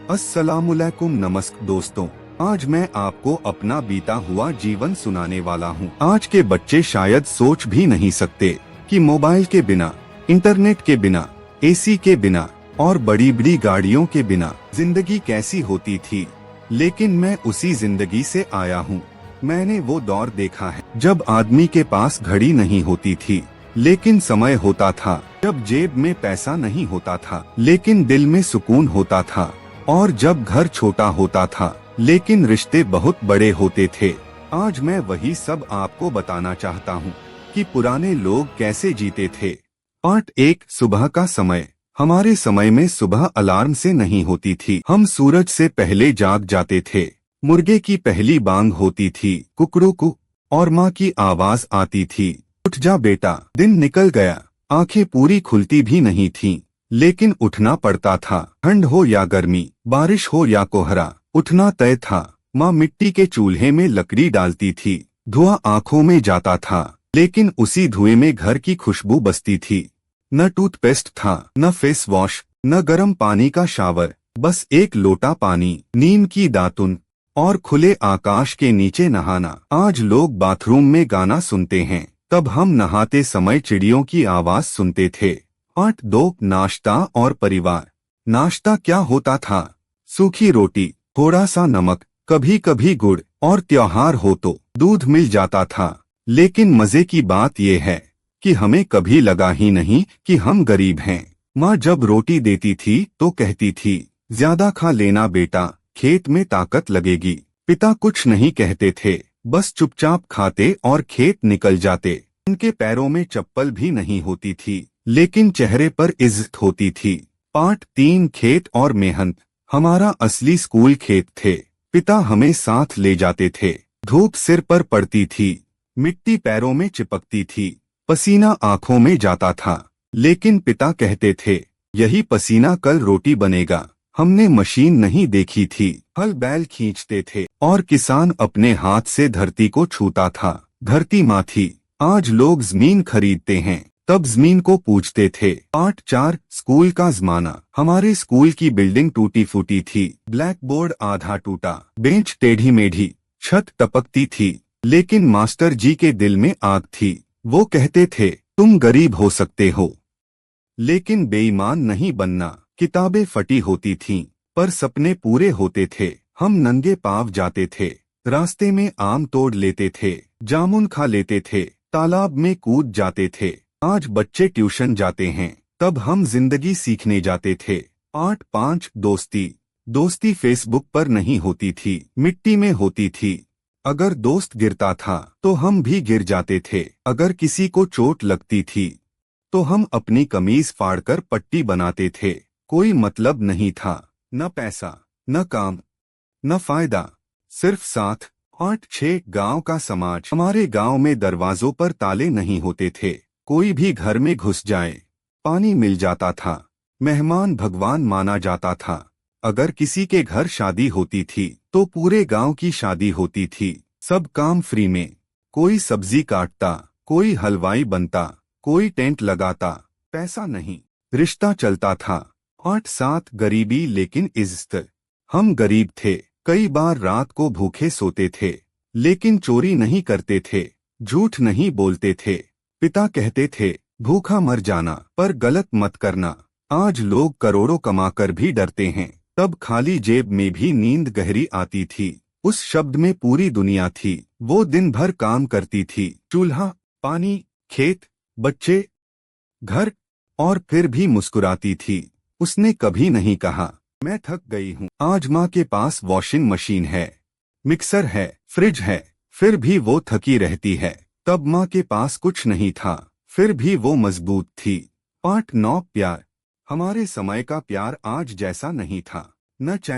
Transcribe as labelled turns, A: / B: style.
A: अस्सलामुअलैकुम नमस्कार दोस्तों, आज मैं आपको अपना बीता हुआ जीवन सुनाने वाला हूँ। आज के बच्चे शायद सोच भी नहीं सकते कि मोबाइल के बिना, इंटरनेट के बिना, एसी के बिना और बड़ी बड़ी गाड़ियों के बिना जिंदगी कैसी होती थी। लेकिन मैं उसी जिंदगी से आया हूँ। मैंने वो दौर देखा है जब आदमी के पास घड़ी नहीं होती थी लेकिन समय होता था, जब जेब में पैसा नहीं होता था लेकिन दिल में सुकून होता था, और जब घर छोटा होता था लेकिन रिश्ते बहुत बड़े होते थे। आज मैं वही सब आपको बताना चाहता हूँ कि पुराने लोग कैसे जीते थे। पार्ट 1, सुबह का समय। हमारे समय में सुबह अलार्म से नहीं होती थी, हम सूरज से पहले जाग जाते थे। मुर्गे की पहली बांग होती थी, कुकड़ू, और माँ की आवाज आती थी, उठ जा बेटा। दिन निकल गया, आंखें पूरी खुलती भी नहीं थीं, लेकिन उठना पड़ता था। ठंड हो या गर्मी, बारिश हो या कोहरा, उठना तय था। माँ मिट्टी के चूल्हे में लकड़ी डालती थी, धुआं आंखों में जाता था, लेकिन उसी धुएं में घर की खुशबू बसती थी। न टूथपेस्ट था, न फेस वॉश, न गर्म पानी का शावर, बस एक लोटा पानी, नीम की दातुन और खुले आकाश के नीचे नहाना। आज लोग बाथरूम में गाना सुनते हैं, तब हम नहाते समय चिड़ियों की आवाज सुनते थे। पार्ट 2, नाश्ता और परिवार। नाश्ता क्या होता था? सूखी रोटी, थोड़ा सा नमक, कभी कभी गुड़, और त्योहार हो तो दूध मिल जाता था। लेकिन मजे की बात यह है कि हमें कभी लगा ही नहीं कि हम गरीब हैं। माँ जब रोटी देती थी तो कहती थी, ज्यादा खा लेना बेटा, खेत में ताकत लगेगी। पिता कुछ नहीं कहते थे, बस चुपचाप खाते और खेत निकल जाते। उनके पैरों में चप्पल भी नहीं होती थी, लेकिन चेहरे पर इज्जत होती थी। पार्ट 3, खेत और मेहनत। हमारा असली स्कूल खेत थे। पिता हमें साथ ले जाते थे। धूप सिर पर पड़ती थी, मिट्टी पैरों में चिपकती थी, पसीना आंखों में जाता था, लेकिन पिता कहते थे, यही पसीना कल रोटी बनेगा। हमने मशीन नहीं देखी थी, हल बैल खींचते थे और किसान अपने हाथ से धरती को छूता था। धरती माँ थी। आज लोग जमीन खरीदते हैं, तब जमीन को पूछते थे। पार्ट 4, स्कूल का जमाना। हमारे स्कूल की बिल्डिंग टूटी फूटी थी, ब्लैक बोर्ड आधा टूटा, बेंच टेढ़ी मेढ़ी, छत टपकती थी, लेकिन मास्टर जी के दिल में आग थी। वो कहते थे, तुम गरीब हो सकते हो लेकिन बेईमान नहीं बनना। किताबें फटी होती थीं, पर सपने पूरे होते थे। हम नंगे पांव जाते थे, रास्ते में आम तोड़ लेते थे, जामुन खा लेते थे, तालाब में कूद जाते थे। आज बच्चे ट्यूशन जाते हैं, तब हम जिंदगी सीखने जाते थे। पार्ट 5, दोस्ती। दोस्ती फेसबुक पर नहीं होती थी, मिट्टी में होती थी। अगर दोस्त गिरता था तो हम भी गिर जाते थे। अगर किसी को चोट लगती थी तो हम अपनी कमीज फाड़कर पट्टी बनाते थे। कोई मतलब नहीं था, न पैसा, न काम, न फायदा, सिर्फ साथ। पार्ट 6, गांव का समाज। हमारे गांव में दरवाजों पर ताले नहीं होते थे। कोई भी घर में घुस जाए, पानी मिल जाता था। मेहमान भगवान माना जाता था। अगर किसी के घर शादी होती थी तो पूरे गांव की शादी होती थी। सब काम फ्री में। कोई सब्जी काटता, कोई हलवाई बनता, कोई टेंट लगाता, पैसा नहीं, रिश्ता चलता था। पार्ट 7, गरीबी लेकिन इज्जत। हम गरीब थे, कई बार रात को भूखे सोते थे, लेकिन चोरी नहीं करते थे, झूठ नहीं बोलते थे। पिता कहते थे, भूखा मर जाना, पर गलत मत करना। आज लोग करोड़ों कमाकर भी डरते हैं, तब खाली जेब में भी नींद गहरी आती थी। उस शब्द में पूरी दुनिया थी। वो दिन भर काम करती थी, चूल्हा, पानी, खेत, बच्चे, घर, और फिर भी मुस्कुराती थी। उसने कभी नहीं कहा, मैं थक गई हूँ। आज माँ के पास वॉशिंग मशीन है, मिक्सर है, फ्रिज है, फिर भी वो थकी रहती है। तब माँ के पास कुछ नहीं था, फिर भी वो मजबूत थी। पार्ट 9, प्यार। हमारे समय का प्यार आज जैसा नहीं था। न चैट